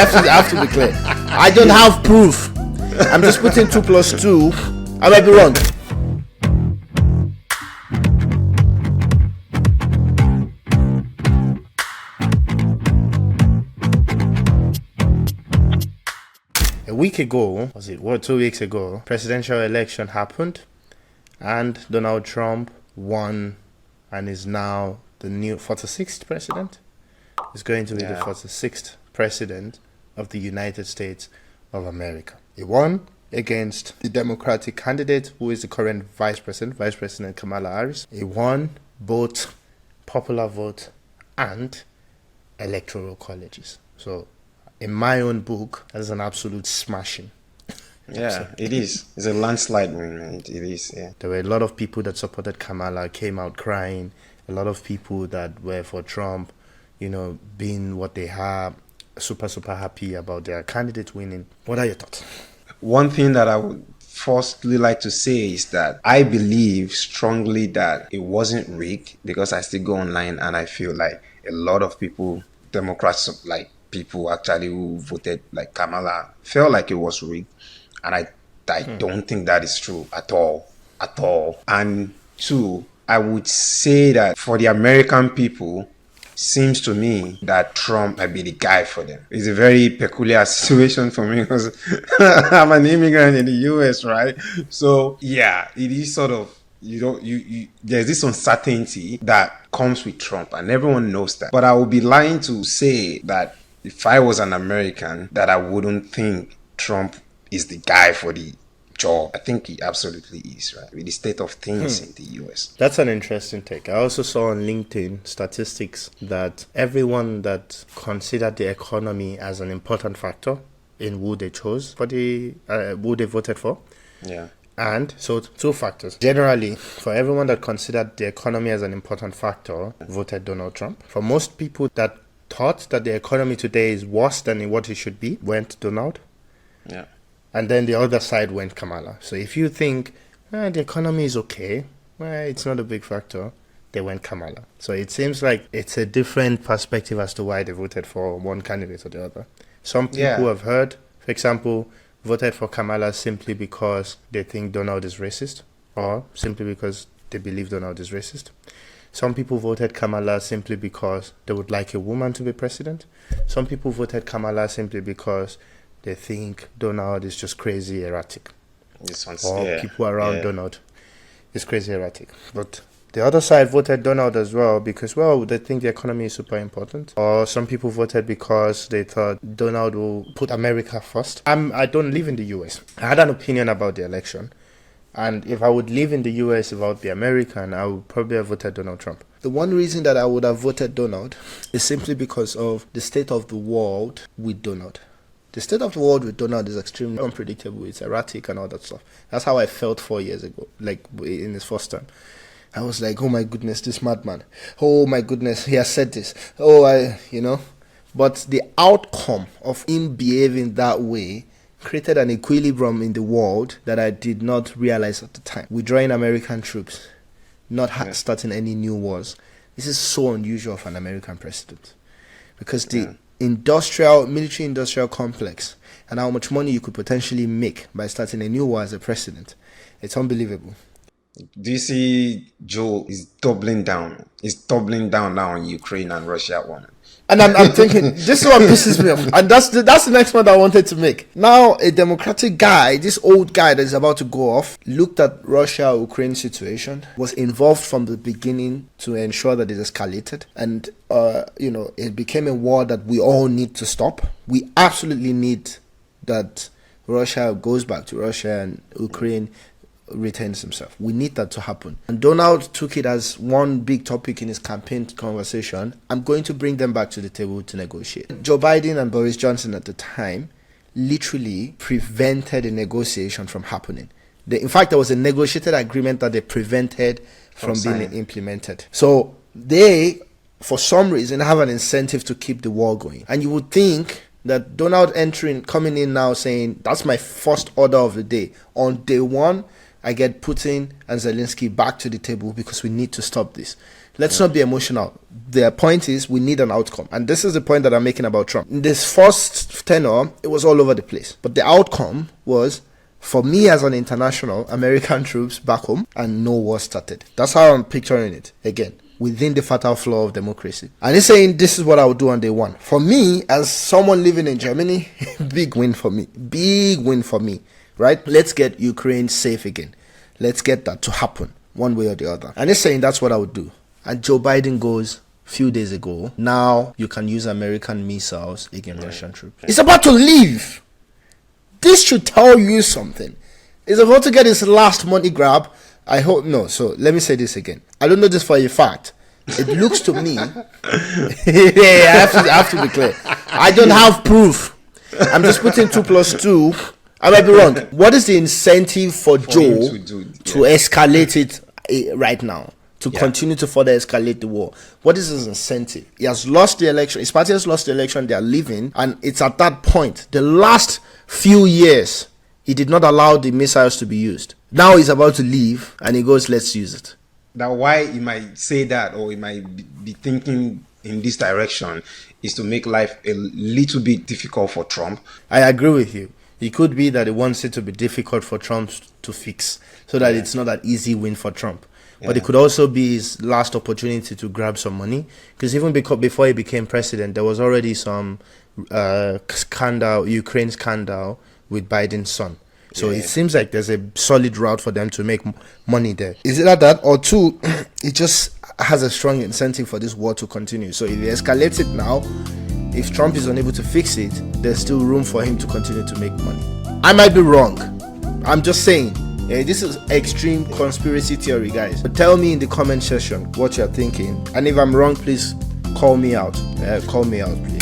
I have to be clear. I don't have proof. I'm just putting 2 plus 2. I might be wrong. A week ago, 2 weeks ago, presidential election happened, and Donald Trump won and is now the new 46th president. He's going to be the 46th president of the United States of America. He won against the Democratic candidate who is the current Vice President Kamala Harris. He won both popular vote and electoral colleges. So in my own book, that is an absolute smashing. Yeah, it is. It's a landslide win, man. It is, yeah. There were a lot of people that supported Kamala, came out crying. A lot of people that were for Trump, being what they are, super, super happy about their candidate winning. What are your thoughts? One thing that I would firstly like to say is that I believe strongly that it wasn't rigged, because I still go online and I feel like a lot of people, Democrats, like people actually who voted like Kamala, felt like it was rigged. And I don't think that is true at all. And two, I would say that for the American people, seems to me that Trump might be the guy for them. It's a very peculiar situation for me because I'm an immigrant in the US, right? So yeah, it is sort of, there's this uncertainty that comes with Trump, and everyone knows that. But I would be lying to say that if I was an American, that I wouldn't think Trump is the guy for the job. I think he absolutely is, right? With the state of things in the US. That's an interesting take. I also saw on LinkedIn statistics that everyone that considered the economy as an important factor in who they chose for who they voted for. Yeah. And so 2 factors. Generally, for everyone that considered the economy as an important factor, voted Donald Trump. For most people that thought that the economy today is worse than what it should be, went Donald. Yeah. And then the other side went Kamala. So if you think the economy is okay, it's not a big factor, they went Kamala. So it seems like it's a different perspective as to why they voted for one candidate or the other. Some people have heard, for example, voted for Kamala simply because they think Donald is racist, or simply because they believe Donald is racist. Some people voted Kamala simply because they would like a woman to be president. Some people voted Kamala simply because they think Donald is just crazy erratic. People around Donald is crazy erratic. But the other side voted Donald as well because, they think the economy is super important. Or some people voted because they thought Donald will put America first. I don't live in the US. I had an opinion about the election. And if I would live in the US, if I would be American, I would probably have voted Donald Trump. The one reason that I would have voted Donald is simply because of the state of the world with Donald. The state of the world with Donald is extremely unpredictable. It's erratic and all that stuff. That's how I felt 4 years ago, like in his first term. I was like, oh my goodness, this madman. Oh my goodness, he has said this. But the outcome of him behaving that way created an equilibrium in the world that I did not realize at the time. Withdrawing American troops, not starting any new wars. This is so unusual for an American president. Because the military industrial complex and how much money you could potentially make by starting a new war as a president, it's unbelievable. Do you see Joe is doubling down? He's doubling down now on Ukraine and Russia one. And I'm thinking, this is what pisses me off. And that's the next point I wanted to make. Now, a Democratic guy, this old guy that is about to go off, looked at Russia-Ukraine situation, was involved from the beginning to ensure that it escalated. And, it became a war that we all need to stop. We absolutely need that Russia goes back to Russia and Ukraine retains himself. We need that to happen. And Donald took it as one big topic in his campaign conversation. I'm going to bring them back to the table to negotiate. Joe Biden and Boris Johnson at the time literally prevented a negotiation from happening. In fact, there was a negotiated agreement that they prevented from being implemented. So they, for some reason, have an incentive to keep the war going. And you would think that Donald coming in now saying, that's my first order of the day. On day one, I get Putin and Zelensky back to the table because we need to stop this. Let's not be emotional. The point is we need an outcome. And this is the point that I'm making about Trump. In this first tenure, it was all over the place. But the outcome was, for me as an international, American troops back home and no war started. That's how I'm picturing it. Again, within the fatal flaw of democracy. And he's saying this is what I would do on day one. For me, as someone living in Germany, big win for me. Big win for me. Right? Let's get Ukraine safe again. Let's get that to happen one way or the other. And he's saying that's what I would do. And Joe Biden goes, few days ago, now you can use American missiles against Russian troops. It's about to leave. This should tell you something. He's about to get his last money grab. I hope no. So let me say this again. I don't know this for a fact. It looks to me. I have to be clear. I don't have proof. I'm just putting 2 plus 2. I might be wrong. What is the incentive for Joe to escalate it right now? To continue to further escalate the war. What is his incentive? He has lost the election. His party has lost the election. They are leaving. And it's at that point, the last few years, he did not allow the missiles to be used. Now he's about to leave and he goes, let's use it. Now, why he might say that, or he might be thinking in this direction, is to make life a little bit difficult for Trump. I agree with you. It could be that he wants it to be difficult for Trump to fix, so that it's not an easy win for Trump. But it could also be his last opportunity to grab some money, because even before he became president, there was already some scandal, Ukraine scandal with Biden's son. So it seems like there's a solid route for them to make money there. Is it like that? Or two, it just has a strong incentive for this war to continue. So if he escalates it now, if Trump is unable to fix it, there's still room for him to continue to make money. I might be wrong. I'm just saying. This is extreme conspiracy theory, guys. But tell me in the comment section what you're thinking. And if I'm wrong, please call me out. Call me out, please.